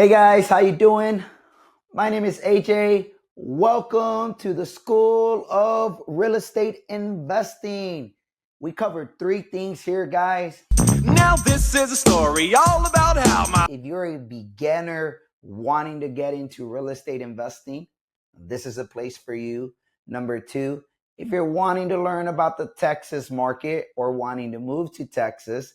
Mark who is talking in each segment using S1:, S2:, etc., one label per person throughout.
S1: Hey guys, how you doing? My name is AJ. Welcome to the School of Real Estate Investing. We covered three things here, guys.
S2: Now this is a story all about how
S1: If you're a beginner wanting to get into real estate investing, this is a place for you. Number two, if you're wanting to learn about the Texas market or wanting to move to Texas,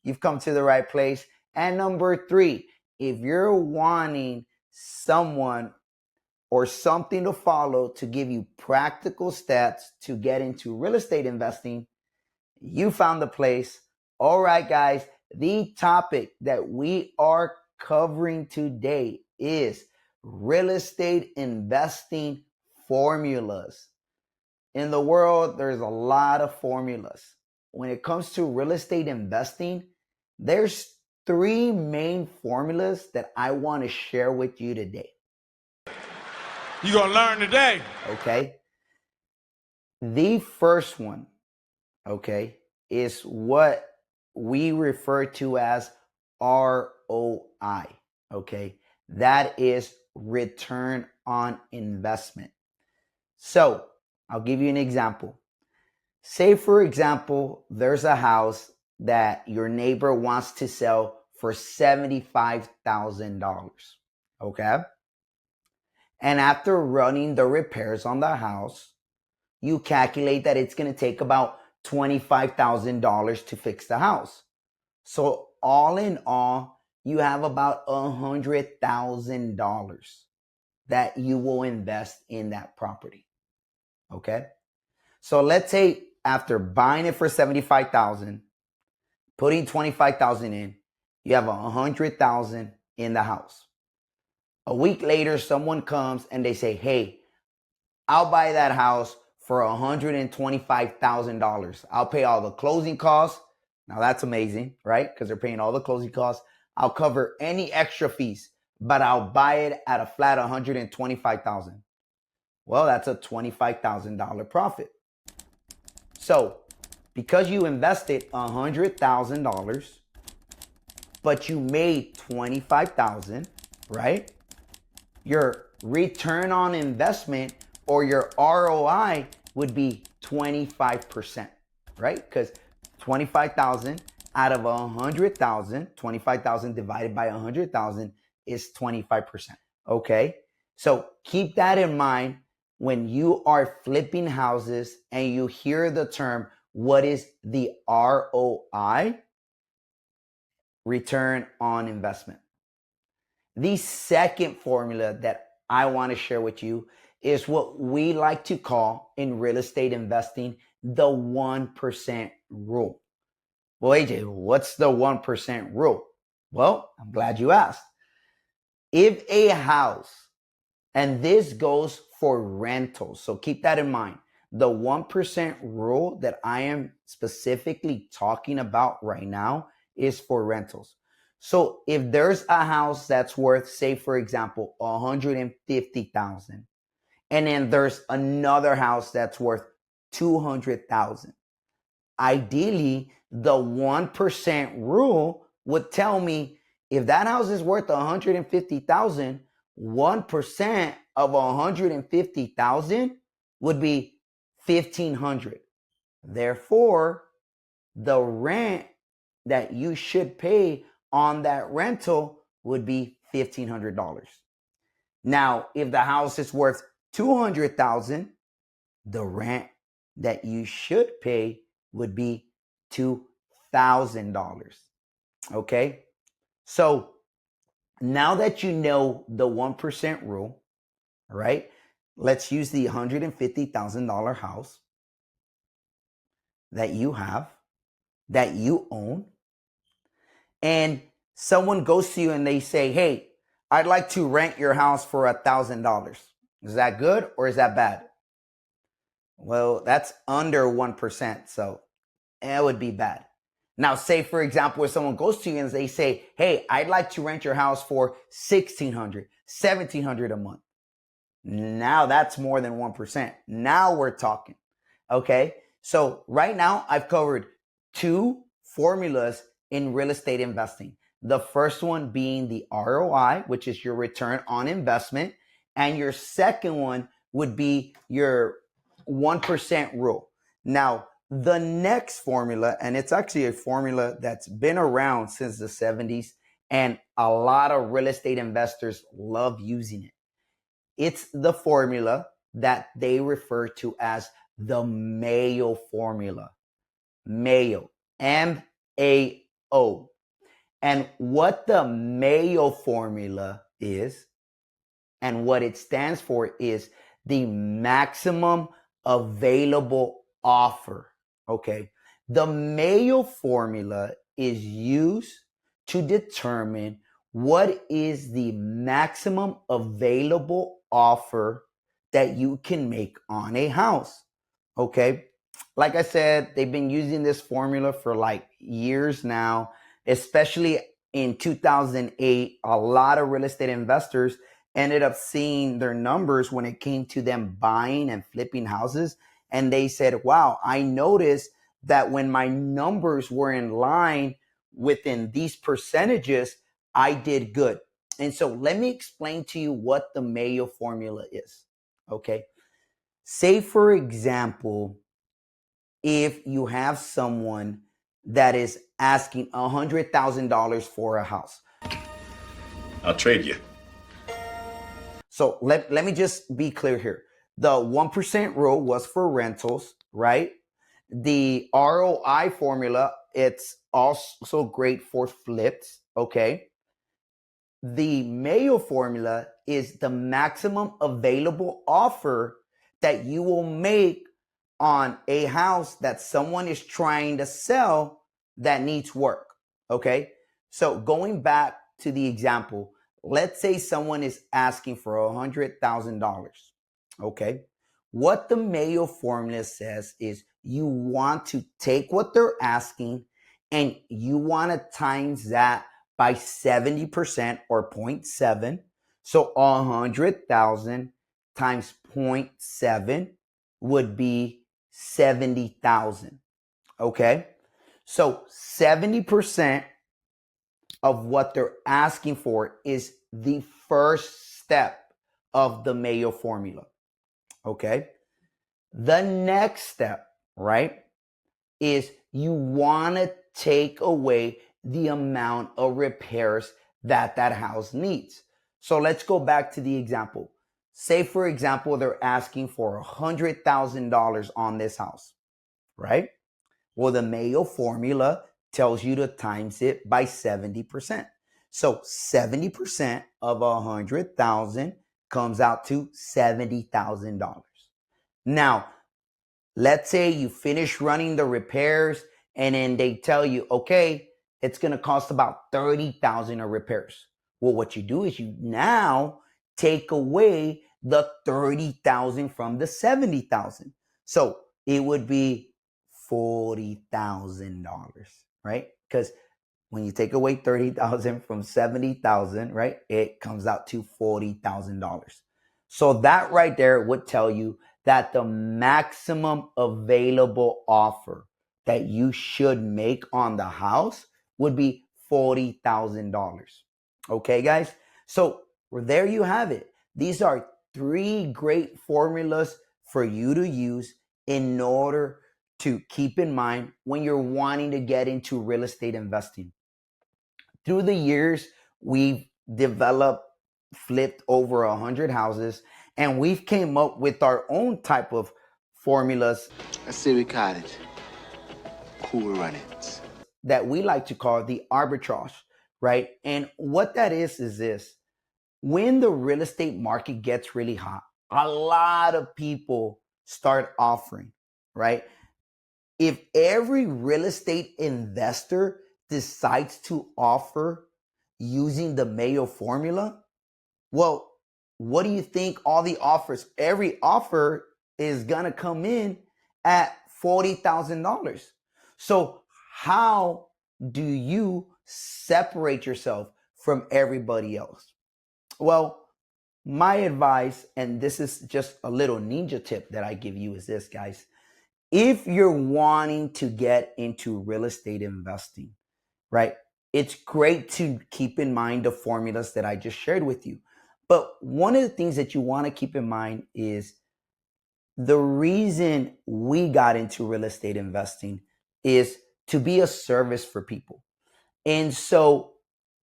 S1: you've come to the right place. And number three, if you're wanting someone or something to follow to give you practical steps to get into real estate investing, you found the place. All right, guys, the topic that we are covering today is real estate investing formulas. In the world, there's a lot of formulas. When it comes to real estate investing, there's three main formulas that I want to share with you today.
S2: you're gonna learn today.
S1: Okay. The first one, okay, is what we refer to as ROI. Okay. That is return on investment. So I'll give you an example. Say, for example, there's a house that your neighbor wants to sell for $75,000. Okay. And after running the repairs on the house, you calculate that it's going to take about $25,000 to fix the house. So all in all, you have about $100,000 that you will invest in that property. Okay. So let's say after buying it for $75,000, putting $25,000 in, you have $100,000 in the house. A week later, someone comes and they say, hey, I'll buy that house for $125,000. I'll pay all the closing costs. Now that's amazing, right? Because they're paying all the closing costs. I'll cover any extra fees, but I'll buy it at a flat $125,000. Well, that's a $25,000 profit. So because you invested $100,000, but you made $25,000, right? Your return on investment or your ROI would be 25%, right? Because 25,000 out of 100,000, 25,000 divided by 100,000 is 25%. Okay. So keep that in mind when you are flipping houses and you hear the term, what is the ROI? Return on investment. The second formula that I want to share with you is what we like to call in real estate investing the 1% rule. Well, AJ, what's the 1% rule? Well, I'm glad you asked. If a house, and this goes for rentals, so keep that in mind. The 1% rule that I am specifically talking about right now is for rentals. So if there's a house that's worth, say, for example, $150,000, and then there's another house that's worth $200,000, ideally, the 1% rule would tell me if that house is worth $150,000, 1% of $150,000 would be $1,500. Therefore, the rent that you should pay on that rental would be $1,500. Now, if the house is worth $200,000, the rent that you should pay would be $2,000. Okay? So now that you know the 1% rule, right? Let's use the $150,000 house that you have, that you own, and someone goes to you and they say, hey, I'd like to rent your house for $1,000. Is that good or is that bad? Well, that's under 1%, so it would be bad. Now, say, for example, if someone goes to you and they say, hey, I'd like to rent your house for $1,600, $1,700 a month. Now that's more than 1%. Now we're talking. Okay. So right now I've covered two formulas in real estate investing. The first one being the ROI, which is your return on investment. And your second one would be your 1% rule. Now, the next formula, and it's actually a formula that's been around since the 70s, and a lot of real estate investors love using it. It's the formula that they refer to as the MAO formula. MAO, MAO. And what the MAO formula is and what it stands for is the maximum available offer. Okay. The MAO formula is used to determine what is the maximum available offer that you can make on a house. Okay. Like I said, they've been using this formula for like years now, especially in 2008. A lot of real estate investors ended up seeing their numbers when it came to them buying and flipping houses. And they said, wow, I noticed that when my numbers were in line within these percentages, I did good. And so let me explain to you what the MAO formula is. Okay. Say, for example, if you have someone that is asking $100,000 for a house.
S3: I'll trade you.
S1: So let me just be clear here. The 1% rule was for rentals, right? The ROI formula, it's also great for flips, okay? The MAO formula is the maximum available offer that you will make on a house that someone is trying to sell that needs work, okay? So going back to the example, let's say someone is asking for $100,000, okay? What the MAO formula says is you want to take what they're asking and you want to times that by 70% or 0.7. So 100,000 times 0.7 would be 70,000. Okay. So 70% of what they're asking for is the first step of the MAO formula. Okay. The next step, right, is you want to take away the amount of repairs that house needs. So let's go back to the example. Say, for example, they're asking for $100,000 on this house, right? Well, the MAO formula tells you to times it by 70%. So 70% of 100,000 comes out to $70,000. Now, let's say you finish running the repairs and then they tell you, okay, it's going to cost about 30,000 of repairs. Well, what you do is you now take away the 30,000 from the 70,000. So it would be $40,000, right? Because when you take away 30,000 from 70,000, right, it comes out to $40,000. So that right there would tell you that the maximum available offer that you should make on the house would be $40,000. Okay, guys? So there you have it. These are 3 great formulas for you to use in order to keep in mind when you're wanting to get into real estate investing. Through the years, we've developed, flipped over 100 houses, and we've came up with our own type of formulas.
S4: Let's say we call it Cool Runnings,
S1: That we like to call the arbitrage, right? And what that is this. When the real estate market gets really hot, a lot of people start offering, right? If every real estate investor decides to offer using the MAO formula, well, what do you think all the offers, every offer is going to come in at $40,000. So how do you separate yourself from everybody else? Well, my advice, and this is just a little ninja tip that I give you, is this, guys. If you're wanting to get into real estate investing, right, it's great to keep in mind the formulas that I just shared with you. But one of the things that you want to keep in mind is the reason we got into real estate investing is to be a service for people. And so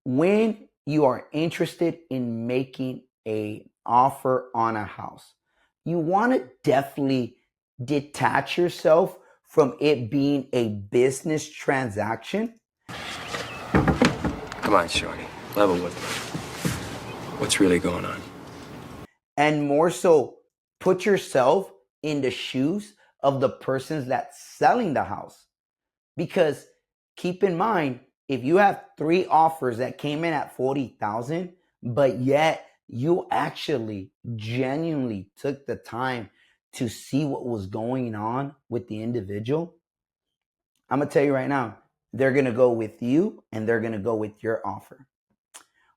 S1: when you are interested in making an offer on a house, you want to definitely detach yourself from it being a business transaction.
S5: Come on, Shorty. Level with me. What's really going on?
S1: And more so, put yourself in the shoes of the persons that's selling the house. Because keep in mind, if you have 3 offers that came in at 40,000, but yet you actually genuinely took the time to see what was going on with the individual, I'm going to tell you right now, they're going to go with you and they're going to go with your offer.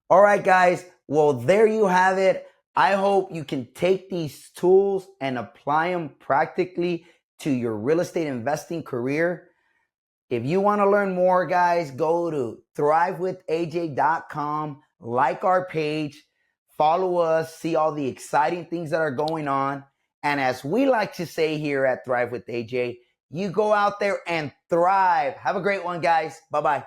S1: All right, guys. Well, there you have it. I hope you can take these tools and apply them practically to your real estate investing career. If you want to learn more, guys, go to thrivewithaj.com, like our page, follow us, see all the exciting things that are going on. And as we like to say here at Thrive with AJ, you go out there and thrive. Have a great one, guys. Bye-bye.